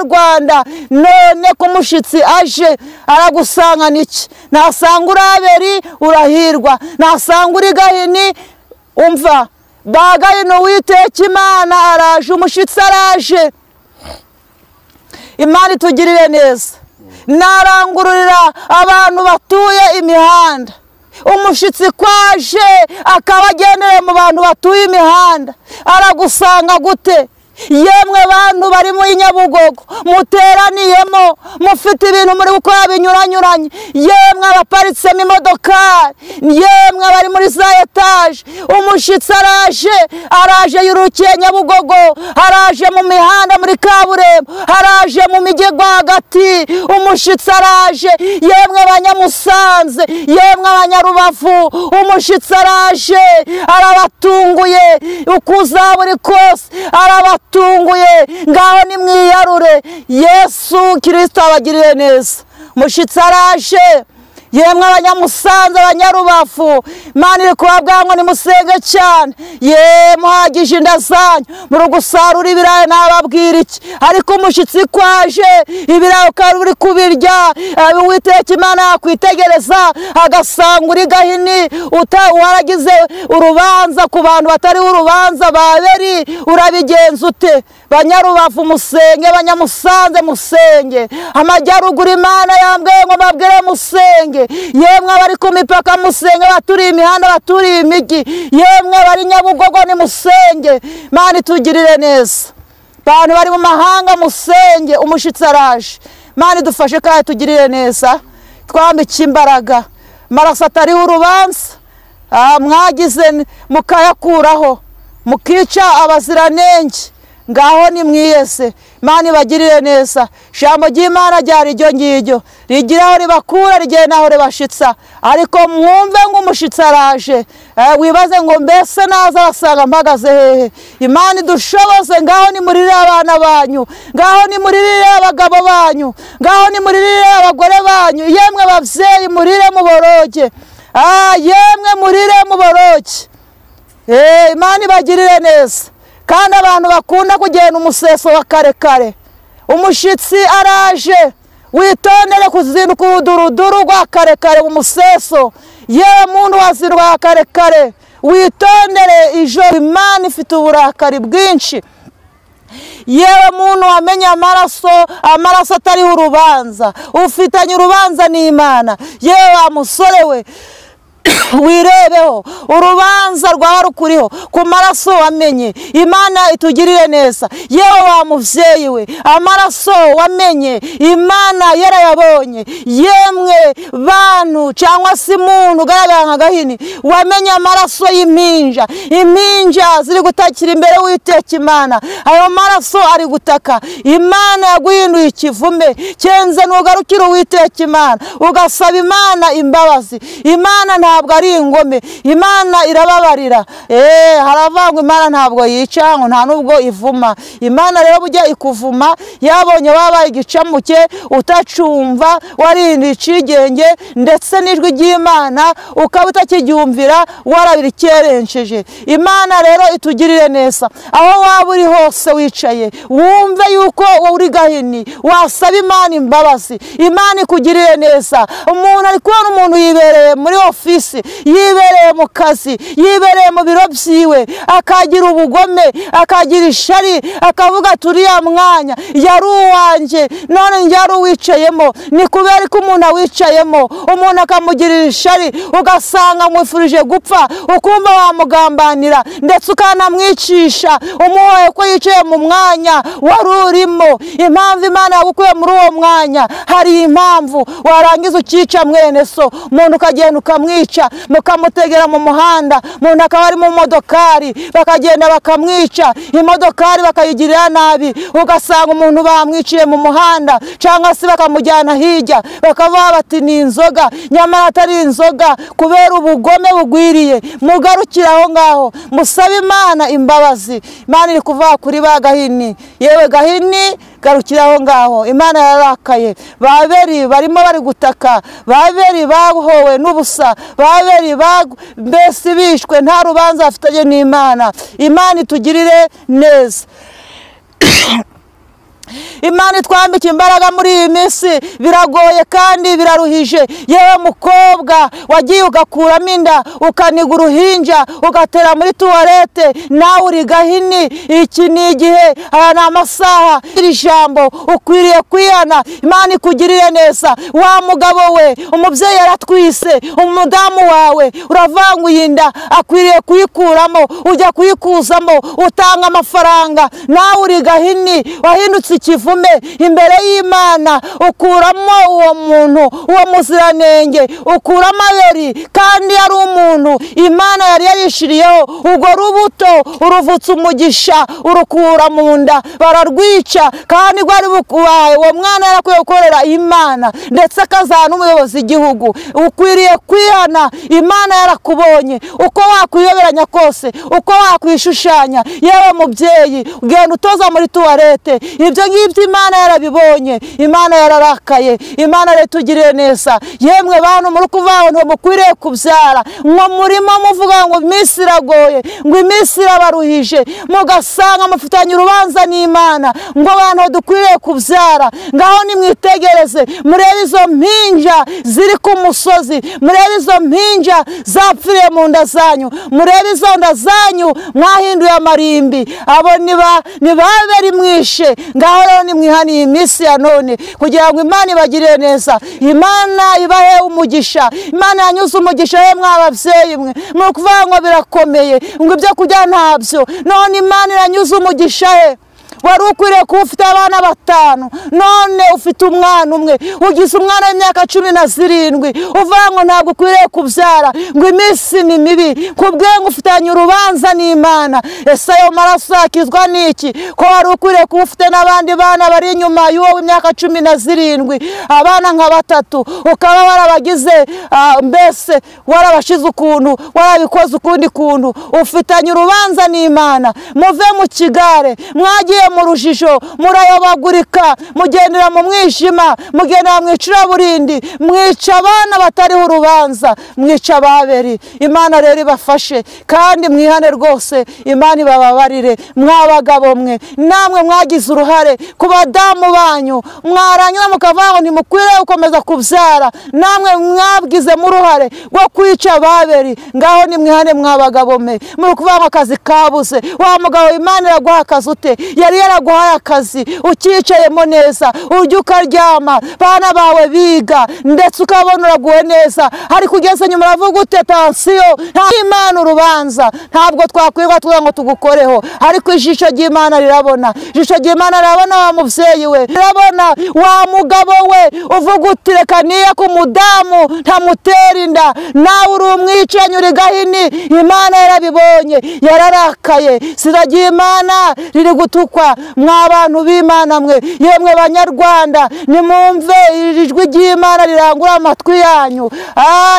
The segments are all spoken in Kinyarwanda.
banyarwanda none ko umushitsi aje aragusanga niki nasanga uraberi urahirwa nasanga uri Gahini umva bagahino witeka Imana araje umushitsi araje Imana itugirire neza narangururira abantu batuye imihanda umushitsi kwaje akabagenere mu bantu batuye imihanda aragusanga gute yemwe bantu bari mu Nyabugogo muteraniyemo mufite ibintu muri gukora binyuranyuranye yemwe abaparitse mu modoka yemwe bari muri za etage umushitsi araje yurukiye Nyabugogo araje mu mihanda muri kaburembo araje mu mijyego hagati umushitsi araje yemwe abanyamusanze yemwe abanyarubavu umushitsi araje arabatunguye ukuzaburi kose arabatunguye ngaho ni mwiyarure Yesu Kristo abagirire neza umushitsi araje yemwe abanyamusanze abanyarubafu Imana iri kubabwango nimusenge cyane muhagije inda zanyu muri gusarura ibirayi nababwira iki ariko umushitsi kwaje ibirayi ukaba uri kubirya Uwiteka Imana yakwitegereza agasanga uri Gahini waragize urubanza ku bantu batari urubanza baberi urabigenza ute banyarubafu musenge banyamusanze musenge amajyaruguru Imana yambwiye ngo babwire musenge yemwe bari ku mipaka musenge baturiye imihanda baturiye imigi yemwe bari Nyabugogo ni musenge Imana itugirire neza bantu bari mu mahanga musenge umushitsi araje Imana idufashe kandi tugirire neza twambike imbaraga maraso atari urubanza mwagize mukayakuraho mukica abaziranenge ngaho ni mwiyese Imana ibagirire neza ijambo ry'Imana ryari ryo ngiryo rigiraho ribakura rigenda naho ribashitsa ariko mwumve ngo umushitsi araje wibaze ngo mbese naza basanga mpagaze hehe Imana idushoboze ngaho ni muririre abana banyu ngaho ni muririre abagabo banyu ngaho ni muririre abagore banyu yemwe bavyeyi murire muboroge yemwe murire muboroge Imana ibagirire neza kandi abantu bakunda kugenda umuseso wa karekare umushitsi araje witondere kuzinduka uruduruduru rwa karekare umuseso yewe muntu wazirwa karekare witondere ijoro Imana ifite uburakari bwinshi yewe muntu wamenye amaraso atari urubanza ufitanye urubanza n'Imana yewe wa musore we wirebeho urubanza rwa rukuriho ku maraso wamenye Imana itugirire neza yewe wa muvyeyi we amaraso wamenye Imana yarayabonye yemwe bantu cyangwa si muntu garagara nka Gahini wamenye amaraso y'impinja impinja ziri gutakira imbere witeka Imana ayo maraso ari gutaka Imana yaguhinduye ikivume cyenze nugarukira witeka Imana ugasaba Imana imbabazi Imana ntabwo ari ingome Imana irababarira haravangwa Imana ntabwo yica ngo nta nubwo ivuma Imana rero bujya ikuvuma yabonye wabaye igicamuke utacumva warindi icigenge ndetse n'ijwi ry'Imana ukaba utakijyumvira warabirikerenceje Imana rero itugirire neza aho waba uri hose wicaye wumve yuko uri Gahini wasaba Imana imbabazi Imana ikugirire neza umuntu ari kubona umuntu yibereye muri ofisi yibereye mu kazi yibereye mu biro byiwe akagira ubugome akagira ishari akavuga turiya mwanya yari uwanje none njyari uwicayemo ni kubera ko umuntu awicayemo umuntu akamugirira ishari ugasanga mwifurije gupfa ukumva wamugambanira ndetse ukanamwicisha umuhoye ko yicaye mu mwanya wari urimo impamvu Imana yagukuye muri uwo mwanya hari impamvu warangiza ukica mwene so umuntu ukagenda ukamwica mukamutegera mu muhanda umuntu akaba ari mu modokari bakagenda bakamwica imodokari bakayigirira nabi ugasanga umuntu bamwiciye mu muhanda cyangwa se bakamujyana hirya bakavuga bati ni inzoga nyamara atari inzoga kubera ubugome bugwiriye mugarukira aho ngaho musabe Imana imbabazi Imana iri kuvuga kuri ba Gahini yewe Gahini garukira aho ngaho Imana yarakaye baberi barimo bari gutaka baberi bahowe n'ubusa baberi mbese bishwe nta rubanza afitanye n'Imana Imana itugirire neza Imana itwambika imbaraga muri iyi minsi biragoye kandi biraruhije. Yewe mukobwa wagiye ugakuramo inda ukaniga uruhinja ugatera muri tuwarete nawe uri gahini, iki ni igihe, aya ni amasaha. Iri jambo ukwiriye kwihana, Imana ikugirire neza. Wa mugabo we umubyeyi yaratwise, umudamu wawe uravanguye inda akwiriye kuyikuramo, ujya kuyikuzamo utanga amafaranga, nawe uri gahini wahindutse ikivume imbere y'Imana. Ukuramo uwo muntu, uwo muziranenge, ukuramo aberi kandi yari umuntu Imana yari yarishiriyeho. Ubwo rubuto uruvutse umugisha urukura mu nda bararwica, kandi rwari bukubaye uwo mwana yarakwiye gukorera Imana ndetse akazana n'umuyobozi w'igihugu. Ukwiriye kwihana, Imana yarakubonye. Uko wakwiyoberanya kose, uko wakwishushanya, yewe mubyeyi ugenda utoza muri tuwarete, ibyo ngibyo Imana yarabibonye. Imana yararakaye. Imana rero tugirire neza. Yemwe bantu muri kuvuga ngo mukwiriye kubyara, ngo murimo muvuga ngo iminsi iragoye, ngo iminsi irabaruhije, mugasanga mufitanye urubanza n'Imana ngo abantu dukwiriye kubyara. Ngaho nimwitegereze murebe izo mpinja ziri ku musozi, murebe izo mpinja zapfiriye mu nda zanyu, murebe izo nda zanyu mwahinduye amarimbi. Abo ni baberi mwishe. Ngaho rero nimwihaniye iminsi ya none kugira ngo Imana ibagirire neza, Imana ibahe umugisha. Imana yanyuze umugisha we mwababyeyi mwe muri kuvuga ngo birakomeye, ngo ibyo kurya ntabyo, none Imana iranyuze umugisha he. Wari ukwiriye kuba ufite abana 5, none ufite umwana umwe, ugize umwana w'imyaka 17, uvuga ngo ntabwo ukwiriye kubyara, ngo iminsi ni mibi, kubwenga ufitanye urubanza n'Imana. Ese ayo maraso yakizwa n'iki ko wari ukwiriye kuba ufite n'abandi bana bari inyuma y'uwo w'imyaka 17, abana nka 3, ukaba warabagize mbese warabashize ukuntu, warabikoze ukundi kuntu, ufitanye urubanza n'Imana. Muve mu kigare, mwagiye mu rujijo, murayobagurika, mugendera mu mwijima, mugendera mu icuraburindi, mwica abana batariho urubanza, mwica ababeri. Imana rero ibafashe kandi mwihane rwose, Imana ibababarire. Mwabagabo mwe namwe mwagize uruhare ku badamu banyu, mwaranywa mukavuga ngo ntimukwiriye gukomeza kubyara, namwe mwabwize mu ruhare rwo kwica ababeri. Ngaho nimwihane mwabagabo mwe muri kuvuga ngo akazi kabuze. Wa mugabo Imana iraguha akazi ute? Yari yaraguhaye akazi ukicayemo neza, urya ukaryama, bana bawe biga ndetse ukabona uraguwe neza, ariko ugeze nyuma uravuga ute tansiyo. Nta Imana urubanza ntabwo twakwirwa tuvuga ngo tugukoreho, ariko ijisho ry'Imana rirabona. Ijisho ry'Imana rirabona wa mubyeyi we, rirabona wa mugabo we uvuga uti reka niye ku mudamu ntamutera inda, nawe uri umwicanyi uri gahini. Imana yarabibonye yararakaye. Izina ry'Imana riri gutukwa. Mwa bantu b'Imana mwe, yemwe banyarwanda, nimumve ijwi ry'Imana rirangura amatwi yanyu.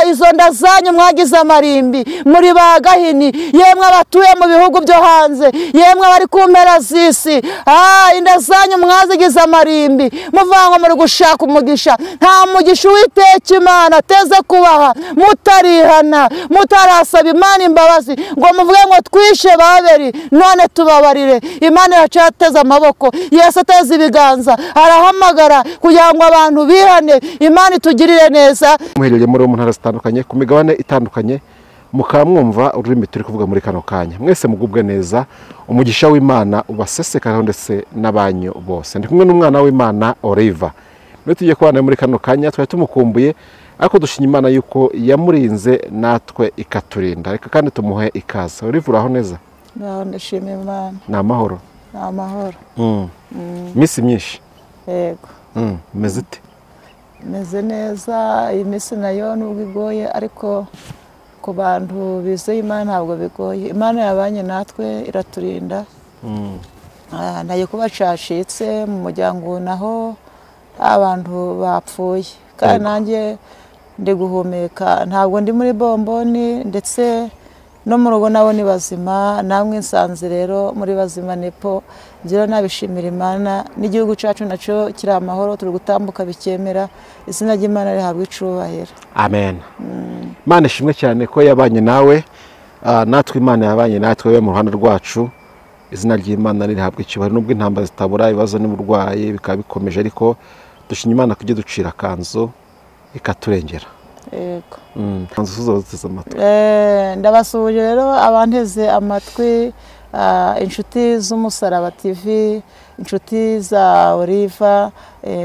Izo nda zanyu mwagize amarimbi muri ba gahini, yemwe abatuye mu bihugu byo hanze, yemwe bari ku mpera z'isi, inda zanyu mwazigize amarimbi muvuga ngo muri gushaka umugisha. Nta mugisha Uwiteka Imana ateze kubaha mutarihana, mutarasaba Imana imbabazi ngo muvuge ngo twishe baberi none tubabarire. Imana iracateza amaboko, Yesu ateza ibiganza, arahamagara kugira ngo abantu bihane. Imana itugirire neza. Muhereye muri mu ntara zitandukanye ku migabane itandukanye, mukamwumva ururimi turi kuvuga muri kano kanya. Mwese mugubwe neza, umugisha w'Imana ubasesekaho ndetse n'abanyu bose. Ndi kumwe n'umwana w'Imana Oliva. Mwe tugiye kubana muri kano kanya, twari tumukumbuye ariko dushimye Imana yuko yamurinze natwe ikaturinda. Reka kandi tumuhe ikaze. Oliva uraho neza? Ndashimye Imana. Ni amahoro? Ni amahoro. Misi myinshi? Yego. Meze ute? Meze neza. Iyi misi nayo nubwo igoye, ariko ku bantu bizeye Imana ntabwo bigoye. Imana yabanye natwe iraturinda. Nayo kuba cashitse mu muryango naho abantu bapfuye, kandi nanjye ndi guhumeka, ntabwo ndi muri bomboni, ndetse no mu rugo nabo ni bazima. Namwe nsanze rero muri bazima nepo, byo nabishimira Imana. N'igihugu cyacu naco kiri amahoro, turi gutambuka bikemera. Izina ry'Imana rihabwa icubahiro. Amen. Imana ishimwe cyane ko yabanye nawe, natwe Imana yabanye natwe mu ruhande rwacu. izina ry'Imana rihabwa icyubahiro. Nubwo intambara zitabura, ibibazo n'uburwayi bikaba bikomeje, ariko dushimye Imana kujya ducira akanzu ikaturengera. yego kanzu zuzoteze amatwi. ndabasuhuje rero abanteze amatwi, inshuti z'Umusaraba TV, inshuti za Oliva,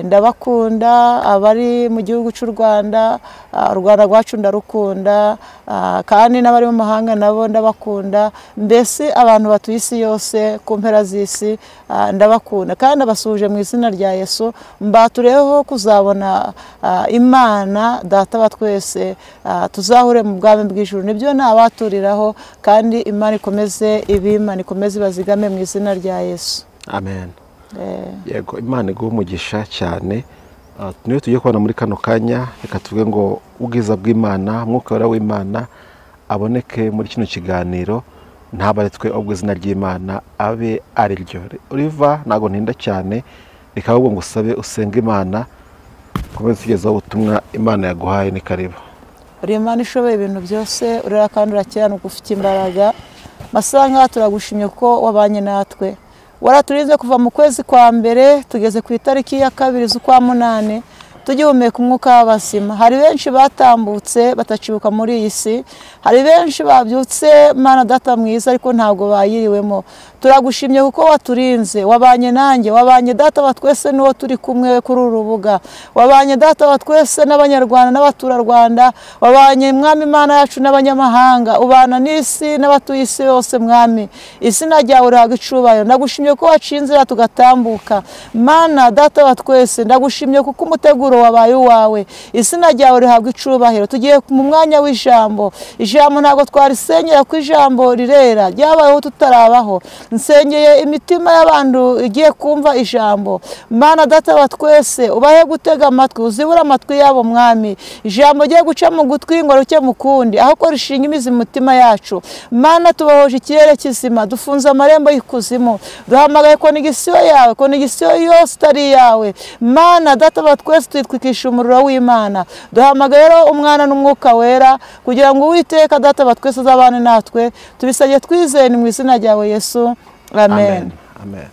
ndabakunda. Abari mu gihugu cy'u Rwanda, u Rwanda rwacu ndarukunda, kandi n'abari mu mahanga nabo ndabakunda. Mbese abantu batuye isi yose ku mpera z'isi ndabakunda, kandi abasuhuje mu izina rya Yesu. Mbatureho kuzabona Imana Data wa twese, tuzahure mu bwami bw'ijuru. Nibyo nabaturiraho, kandi Imana ikomeze ibimana, ikomeze bazigame mu izina rya Yesu. Amen. Yego, Imana iguhe umugisha cyane. Niyo tugiye kubona muri kano kanya, reka tuvuge ngo ubwiza bw'Imana, Mwuka Wera w'Imana aboneke muri kino kiganiro, ntabaretswe ubwo izina ry'Imana abe ari ryo. Oliva, ntago ntinda cyane, reka ahubwo ngusabe usenge Imana, komeze tugezeho ubutumwa Imana yaguhaye. Ni karibu. Uri Imana ishoboye ibintu byose, urera kandi urakiranuka, ufite imbaraga. Masanga turagushimye ko wabanye natwe, waraturinze kuva mu kwezi kwa mbere tugeze ku itariki ya 2 z'ukwa munane, tugihumeka umwuka w'abazima. Hari benshi batambutse batacibuka muri iyi si, hari benshi babyutse Mana Data mwiza, ariko ntabwo bayiriwemo. Turagushimye kuko waturinze, wabanye nanjye, wabanye Data wa twese n'uwo turi kumwe kuri uru rubuga, wabanye Data wa twese n'Abanyarwanda n'Abaturarwanda, wabanye Mwami Imana yacu n'abanyamahanga, ubana n'isi n'abatuye isi yose. Mwami, izina ryawe rihabwa icyubahiro. Ndagushimye ko wacinzira tugatambuka. Mana Data wa twese, ndagushimye kuko umuteguro wabaye uwawe. Izina ryawe rihabwa icyubahiro. Tugiye mu mwanya w'ijambo. Ijambo ntabwo twarisenyera ko ijambo rirera, ryabayeho tutarabaho. Nsengeye imitima y'abantu igiye kumva ijambo. Mana Data wa twese, ubahe gutega amatwi, uzibura amatwi yabo. Mwami, ijambo giye guca mu gutwi ngo ruke mu kundi, aho ko rishinga imizi mu mitima yacu. Mana, tubahoje ikirere kizima, dufunze amarembo y'ikuzimu, duhamagaye konegisiyo yawe, konegisiyo yose itari yawe. Mana Data wa twese, twitwikisha umuriro w'Imana. Duhamagaye rero Umwana n'Umwuka Wera, kugira ngo Uwiteka Data wa twese azabane natwe. Tubisabye twizeye mu izina ryawe Yesu. Amen. Amen.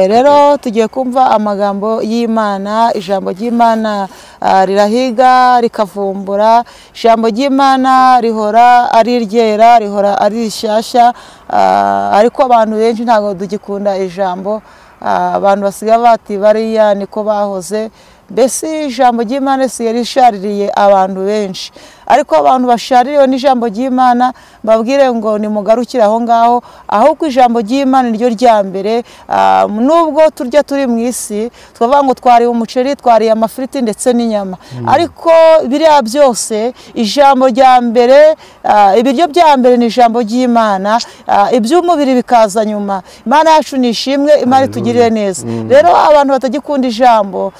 Rero tugiye kumva amagambo y'Imana. Ijambo ry'Imana rirahiga rikavumbura. Ijambo ry'Imana rihora ari ryera, rihora ari rishyashya, ariko abantu benshi ntabwo dugikunda ijambo. Abantu basigaye bati bariya niko bahoze. Mbese ijambo ry'Imana rishaririye abantu benshi, ariko abantu bashaririwe n'ijambo ry'Imana babwire ngo nimugarukire aho ngaho, ahubwo ijambo ry'Imana niryo rya mbere. Nubwo turya turi mu isi, twavuga ngo twariye umuceri, twariye amafiriti ndetse n'inyama, ariko biriya byose ijambo rya mbere, ibiryo bya mbere ni ijambo ry'Imana, iby'umubiri bikaza nyuma. Imana yacu nishimwe, Imana itugirire neza. Rero abantu batagikunda ijambo,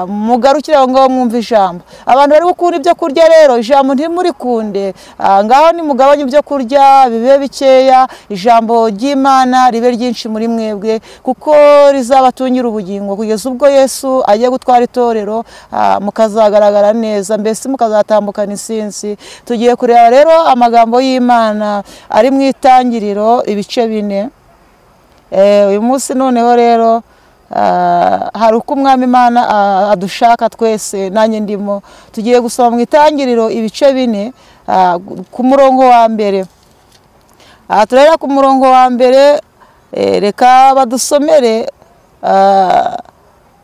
mugarukire aho ngaho mwumva ijambo. Abantu bari gukunda ibyo kurya, rero ijambo ntimurikunde, ngaho nimugabanye ibyo kurya bibe bikeya, ijambo ry'Imana ribe ryinshi muri mwebwe, kuko rizabatungira ubugingo kugeza ubwo Yesu agiye gutwara itorero, mukazagaragara neza, mbese mukazatambukana insinzi. Tugiye kureba rero amagambo y'Imana ari mu Itangiriro ibice 4. Uyu munsi noneho rero hari uko Umwami Imana adushaka twese, nanjye ndimo. Tugiye gusoma mu Itangiriro ibice 4 ku murongo wa mbere. Turera ku murongo wa mbere, reka badusomere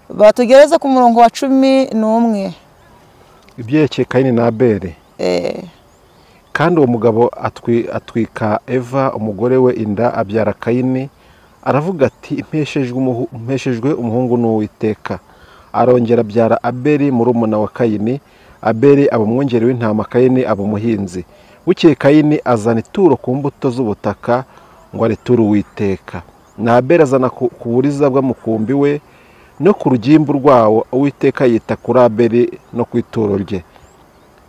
batugereze ku murongo wa 11. Ibyerekeye Kayini na Abeli. Kandi uwo mugabo atwika Eva umugore we inda, abyara Kayini. Aravuga ati mpeshejwe umuhungu n'Uwiteka. Arongera abyara Abeli murumuna wa Kayini. Abeli aba umwungeri w'intama, Kayini aba umuhinzi. Bukeye Kayini azana ituro ku mbuto z'ubutaka ngo ariture Uwiteka. Na Abeli azana ku buriza bw'umukumbi we no ku rugimbu rwawo. Uwiteka yita kuri Abeli no ku ituro rye,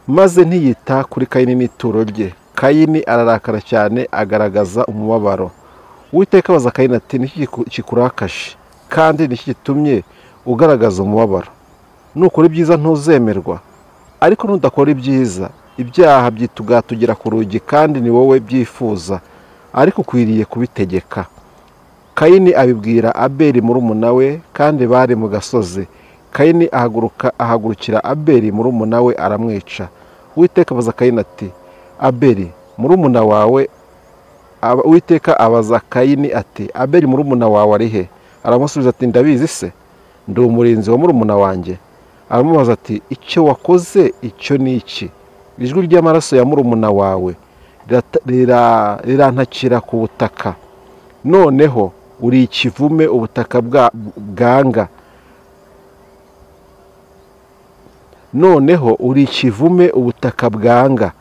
maze ntiyita kuri Kayini n'ituro rye. Kayini ararakara cyane, agaragaza umubabaro. Uwiteka abaza Kayini ati, niki kikurakaje kandi niki gitumye ugaragaza umubabaro? Nukora ibyiza ntuzemerwa, ariko nudakora ibyiza, ibyaha byitugatugira ku rugi, kandi ni wowe byifuza, ariko ukwiriye kubitegeka. Kayini abibwira Abeli murumuna we, kandi bari mu gasozi. Kayini ahagurukira Abeli murumuna we aramwica. Uwiteka abaza Kayini ati, Abeli murumuna wawe? Uwiteka abaza Kayini ati, Abeli murumuna wawe ari he? Aramusubiza ati, ndabizi se, ndi umurinzi wa murumuna wanjye. Aramubaza ati, icyo wakoze icyo ni iki? Ijwi ry'amaraso ya murumuna wawe rirantakira ku butaka, noneho uri ikivume ubutaka bwanga. Noneho uri ikivume ubutaka bwanga,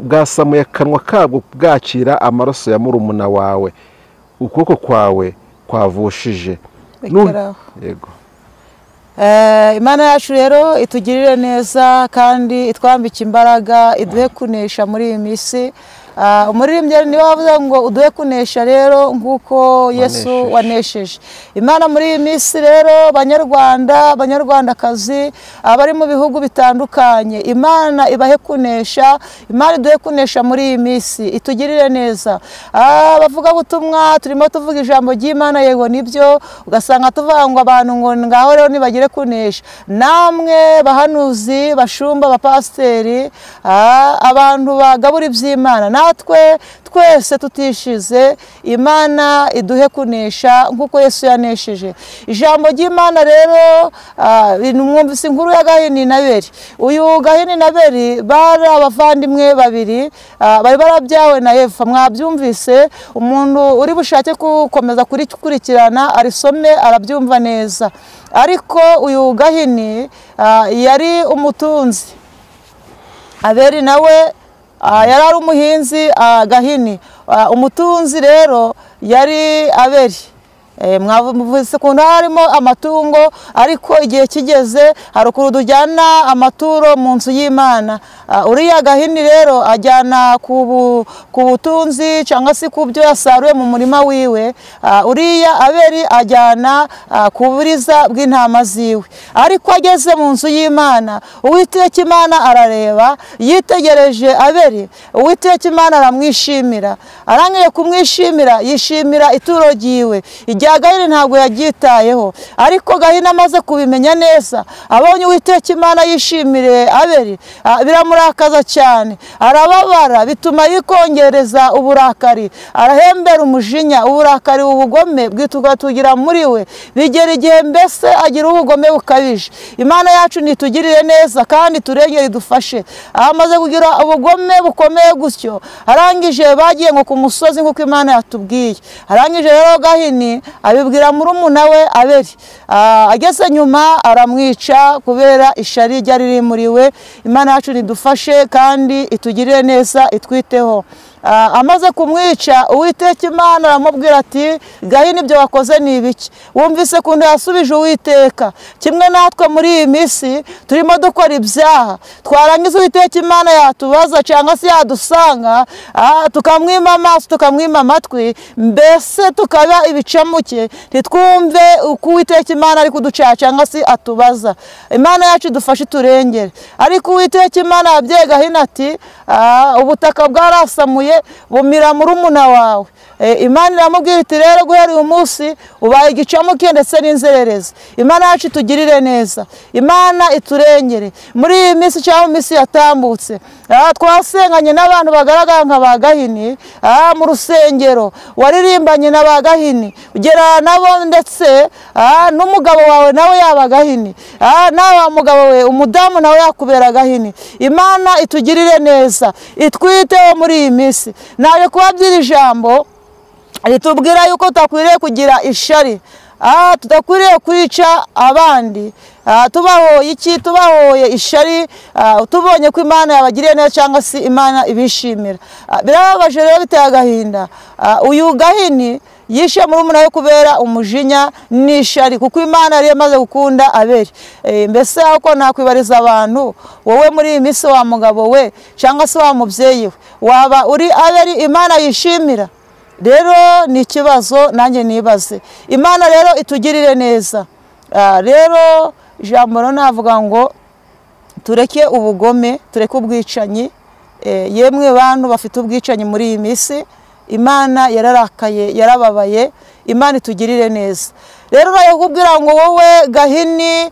bwasamuye akanwa kabwo bwakira amaraso ya murumuna wawe, ukuboko kwawe kwavushije. Yego. Imana yacu rero itugirire neza kandi itwambike imbaraga, iduhe kunesha muri iyi minsi. Umuririmbyi niwe wavuze ngo uduhe kunesha rero nk'uko Yesu wanesheje. Imana muri iyi minsi rero, banyarwanda, banyarwandakazi, abari mu bihugu bitandukanye, Imana ibahe kunesha, Imana iduhe kunesha muri iyi minsi, itugirire neza. Bavuga butumwa turimo tuvuga ijambo ry'Imana, yego nibyo, ugasanga tuvuga ngo abantu ngo ngaho rero nibagire kunesha. Namwe bahanuzi, bashumba, bapasiteri, abantu bagabura iby'Imana, natwe twese tutishize, Imana iduhe kunesha nk'uko Yesu yanesheje. Ijambo ry'Imana rero, mwumvise inkuru ya Gahini na Abeli. Uyu Gahini na Abeli bari abavandimwe babiri, bari barabyawe na Eva. Mwabyumvise, umuntu uri bushake gukomeza kurikurikirana arisome arabyumva neza. Ariko uyu Gahini yari umutunzi, Abeli nawe yari ari umuhinzi. Gahini umutunzi rero yari Abeli. Mwavuze ukuntu harimo amatungo, ariko igihe kigeze hari ukuntu tujyana amaturo mu nzu y'Imana. Uriya Gahini rero ajyana ku butunzi cyangwa se ku byo yasaruye mu murima wiwe. Uriya Abeli ajyana ku buriza bw'intama ziwe. Ariko ageze mu nzu y'Imana, Uwiteka Imana arareba, yitegereje Abeli, Uwiteka Imana aramwishimira. Arangije kumwishimira, yishimira ituro ryiwe. Gahini ntabwo yabyitayeho, ariko Gahini amaze kubimenya neza, abonye Uwiteka Imana yishimire Abeli, biramurakaza cyane, arababara, bituma yikongereza uburakari, arahembera umujinya, uburakari, ubugome bwitugira muri we, bigera igihe mbese agira ubugome bukabije. Imana yacu nitugirire neza kandi turengere idufashe. Amaze kugira ubugome bukomeye gutyo, arangije bagiye ngo ku musozi nk'uko Imana yatubwiye. Arangije rero Gahini abibwira murumuna we Abeli. Ageze nyuma aramwica kubera ishari ryari riri muri we. Imana yacu nidufashe kandi itugirire neza, itwiteho. Amaze kumwica, Uwiteka Imana aramubwira ati, Gahini ibyo wakoze ni ibiki? Wumvise kuntu yasubije Uwiteka. Kimwe natwe muri iyi minsi turimo dukora ibyaha, twarangiza Uwiteka Imana yatubaza cyangwa se yadusanga, tukamwima amaso, tukamwima amatwi, mbese tukaba ibicamuke, ntitwumve uko Uwiteka Imana ari kuduca cyangwa se atubaza. Imana yacu idufashe turengere. Ariko Uwiteka Imana yabwiye Gahini ati, ubutaka bwarasamuye bumira murumuna wawe. Imana iramubwira iti rero guhera uyu munsi ubaye igicamuke ndetse n'inzererezi. Imana yacu itugirire neza, Imana iturengere. Muri iyi minsi cyangwa mu minsi yatambutse, twasenganye n'abantu bagaragara nka ba Gahini mu rusengero, waririmbanye na ba Gahini, ugera nabo ndetse n'umugabo wawe nawe yaba Gahini, nawe mugabo we umudamu nawe yakubera Gahini. Imana itugirire neza, itwiteho muri iyi minsi. Naje kubabwira ijambo ritubwira yuko tutakwiriye kugira ishari, tudakwiriye kwica abandi, tubahoye iki? Tubahoye ishari, tubonye ko Imana yabagiriye neza cyangwa se Imana ibishimira. Birababaje rero, biteye agahinda. Uyu Gahini yishe murumuna we kubera umujinya n'ishari, kuko Imana yari yamaze gukunda Abeli. Mbese uko nakwibariza abantu, wowe muri iyi minsi wa mugabo we cyangwa se wa mubyeyi we, waba uri Abeli Imana yishimira? Rero ni ikibazo nanjye nibaze. Imana rero itugirire neza. Rero ijambo rero navuga ngo tureke ubugome, tureke ubwicanyi. Yemwe bantu bafite ubwicanyi muri iyi minsi, Imana yararakaye, yarababaye. Imana itugirire neza. Rero urayakubwira ngo wowe Gahini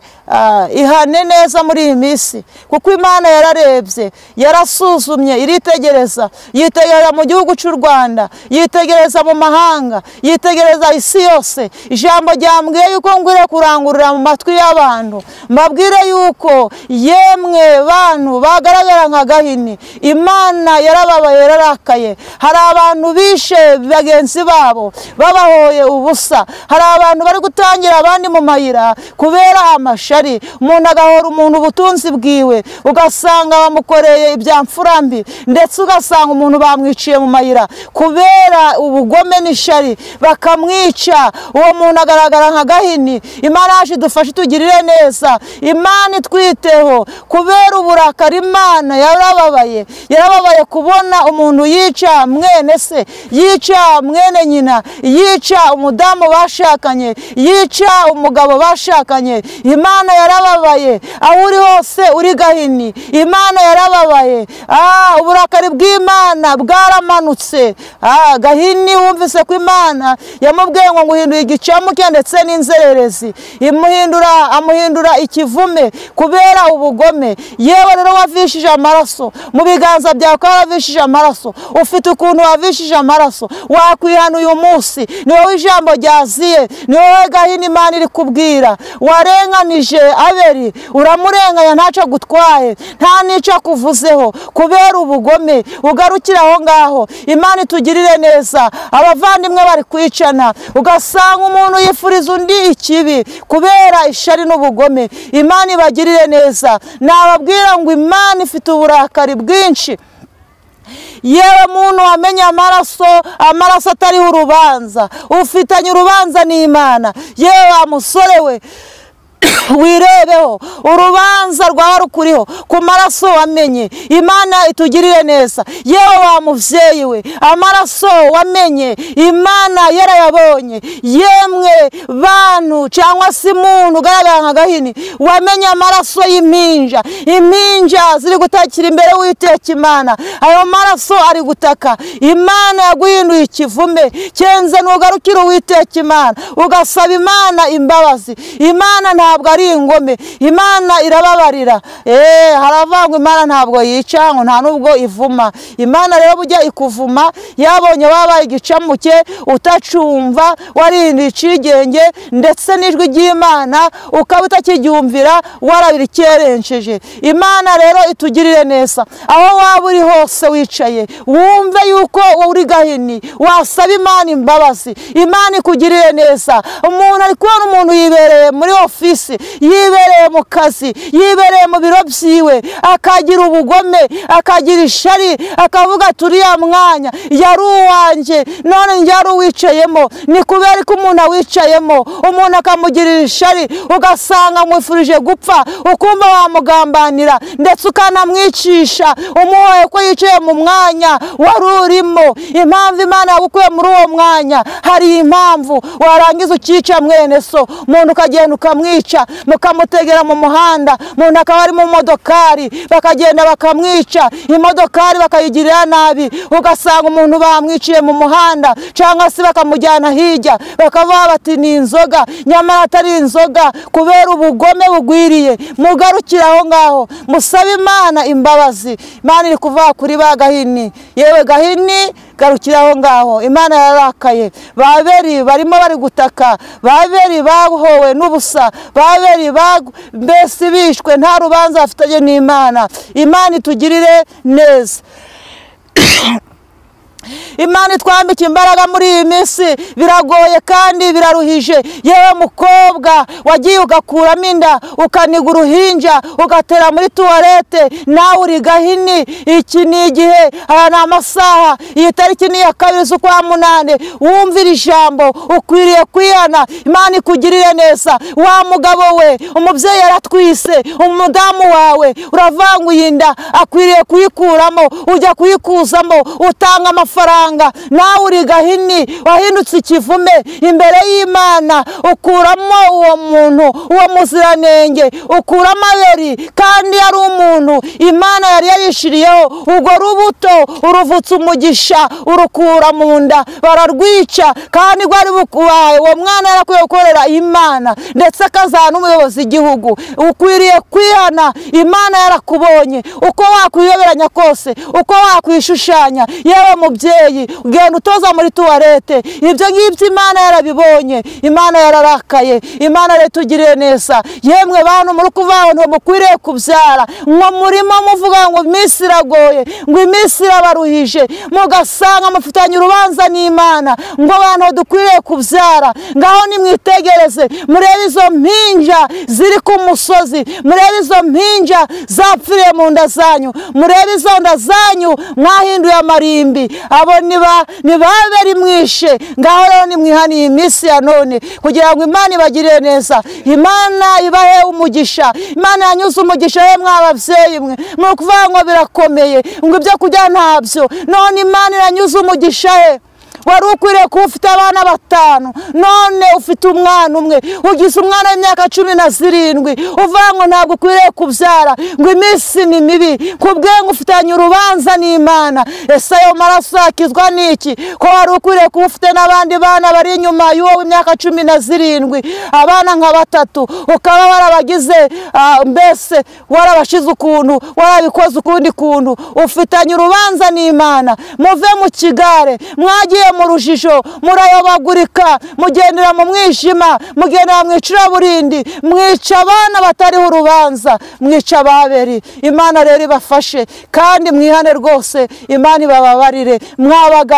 ihane neza muri iyi minsi, kuko Imana yararebye, yarasuzumye, iritegereza, yitegereza mu gihugu cy'u Rwanda, yitegereza mu mahanga, yitegereza isi yose. Ijambo ryambwiye yuko ngwire kurangurura mu matwi y'abantu, mbabwire yuko yemwe bantu bagaragara nka Gahini, Imana yarababaye, yararakaye. Hari abantu bishe bagenzi babo babahoye ubusa, hari abantu bari gutangira abandi mu mayira kubera amashari. Umuntu agahora umuntu ubutunzi bwiwe, ugasanga bamukoreye ibyamfurambi, ndetse ugasanga umuntu bamwiciye mu mayira kubera ubugome n'ishari, bakamwica. Uwo muntu agaragara nka Gahini. Imana yaje idufashe tugirire neza, Imana itwiteho kubera uburakari. Imana yarababaye, yarababaye kubona umuntu yica mwene se, yica mwene nyina, yica umudamu bashakanye, yica umugabo bashakanye. Imana yarababaye. Aho uri hose uri Gahini, Imana yarababaye. Uburakari bw'Imana bwaramanutse. Gahini wumvise ko Imana yamubwiye ngo nguhindura igicamuke ndetse n'inzererezi, amuhindura ikivume kubera ubugome. Yewe rero wavishije amaraso mu biganza byawe, ko waravishije amaraso, ufite ukuntu wavishije amaraso, wakwihana uyu munsi. Ni wowe ijambo ryaziye, ni wowe Gahini Imana iri kubwira. Warenganije Abeli, uramurenganya, ntacyo agutwaye, nta n'icyo akuvuzeho kubera ubugome. Ugarukira aho ngaho. Imana itugirire neza. Abavandimwe bari kwicana, ugasanga umuntu yifuriza undi ikibi kubera ishari n'ubugome. Imana ibagirire neza. Nababwira ngo Imana ifite uburakari bwinshi. Yewe muntu wamenye amaraso atariho urubanza, ufitanye urubanza n'Imana. Yewe wa musore we, wirebeho, urubanza rwawe rukuriho ku maraso wamenye. Imana itugirire neza. Yewe wa muvyeyi we, amaraso wamenye Imana yarayabonye. Yemwe bantu cyangwa se muntu ugaragara nka Gahini, wamenye amaraso y'impinja, impinja ziri gutakira imbere w'Uwiteka Imana. Ayo maraso ari gutaka. Imana yaguhinduye ikivume. Kenze nugarukira Uwiteka Imana, ugasaba Imana imbabazi. Imana ntabwo ari ingome, Imana irababarira. Haravangwa Imana ntabwo yica, ngo nta nubwo ivuma. Imana rero bujya ikuvuma yabonye wabaye igicamuke, utacumva, warindiye icigenge, ndetse n'ijwi ry'Imana ukaba utakiryumvira, warabirikerenceje. Imana rero itugirire neza. Aho waba uri hose wicaye, wumve yuko uri Gahini, wasaba Imana imbabazi. Imana ikugirire neza. Umuntu ari kubona umuntu yibereye muri ofisi, yibereye mu kazi, yibereye mu biro byiwe, akagira ubugome, akagira ishari, akavuga turiya mwanya yari uwanjye, none njye ari uwicayemo. Ni kubera ko umuntu awicayemo, umuntu akamugirira ishari, ugasanga mwifurije gupfa, ukumva wamugambanira, ndetse ukanamwicisha, umuhoye ko yicaye mu mwanya wari urimo. Impamvu Imana yagukuye muri uwo mwanya, hari impamvu. Warangiza ukica mwene so, umuntu ukagenda ukamwica, mukamutegera mu muhanda, umuntu akaba ari mu modokari, bakagenda bakamwica, imodokari bakayigirira nabi, ugasanga umuntu bamwiciye mu muhanda, cyangwa se bakamujyana hirya, bakavuga bati ni inzoga, nyamara atari inzoga, kubera ubugome bugwiriye. Mugarukire aho ngaho, musabe Imana imbabazi. Imana iri kuvuga kuri ba Gahini. Yewe Gahini, garukira aho ngaho. Imana yararakaye. Babeli barimo bari gutaka, Babeli bahowe n'ubusa, Babeli mbese bishwe, nta rubanza bafitanye n'Imana. Imana itugirire neza. Imana itwambika imbaraga muri iyi minsi, biragoye kandi biraruhije. Yewe mukobwa wagiye ugakuramo inda, ukaniga uruhinja, ugatera muri tuwarete, nawe uri Gahini. Iki ni igihe, aya ni amasaha, iyi tariki ni iya 2 z'ukwa munane. Wumvira ijambo, ukwiriye kwihana. Imana ikugirire neza. Wa mugabo we, umubyeyi yaratwise, umudamu wawe uravanguye inda, akwiriye kuyikuramo, ujya kuyikuzamo, utanga amafaranga amafaranga, nawe uri gahini wahindutse ikivume imbere y'Imana, ukuramo uwo muntu, uwo muziranenge, ukuramo Abeli kandi yari umuntu Imana yari yarishiriyeho. Ubwo rubuto uruvutse umugisha urukura mu nda, bararwica kandi rwari bukubaye. Uwo mwana yarakwiye gukorera Imana ndetse akazana n'umuyobozi w'igihugu. Ukwiriye kwihana, Imana yarakubonye. Uko wakwiyoberanya kose, uko wakwishushanya, yewe mubyeyi ugenda utoza muri tuwarete, ibyo ngibyo Imana yarabibonye. Imana yararakaye. Imana retugirire neza. Yemwe bantu muri kuvuga ngo mukwiriye kubyara, ngo murimo muvuga ngo iminsi iragoye, ngo iminsi irabaruhije, mugasanga mufitanye urubanza n'Imana ngo abantu dukwiriye kubyara. Ngaho nimwitegereze, murebe izo mpinja ziri ku musozi, murebe izo mpinja zapfiriye mu nda zanyu, murebe izo nda zanyu mwahinduye amarimbi. Abo ni Abeli mwishe. Ngaho rero nimwihaniye iminsi ya none kugira ngo Imana ibagirire neza, Imana ibahe umugisha. Imana yanyuze umugisha we mwababyeyi mwe, muri kuvuga ngo birakomeye, ngo ibyo kurya ntabyo. None Imana iranyuze umugisha he. Wari ukwiriye kuba ufite abana 5, none ufite umwana umwe, ugize umwana w'imyaka 17, uvuga ngo ntabwo ukwiriye kubyara, ngo iminsi ni mibi, kubwenga ufitanye urubanza n'Imana. Ese ayo maraso yakizwa n'iki? Ko wari ukwiriye kuba ufite n'abandi bana bari inyuma y'uwo w'imyaka 17, abana nka 3, ukaba warabagize mbese warabashize ukuntu, warabikoze ukundi kuntu. Ufitanye urubanza n'Imana. Muve mu kigare, mwagiye mu rujijo, murayobagurika, mugendera mu mwijima, mugendera mu icuraburindi, mwica abana batariho urubanza, mwica Abeli. Imana rero ibafashe kandi mwihane rwose, Imana ibababarire. Mwabaga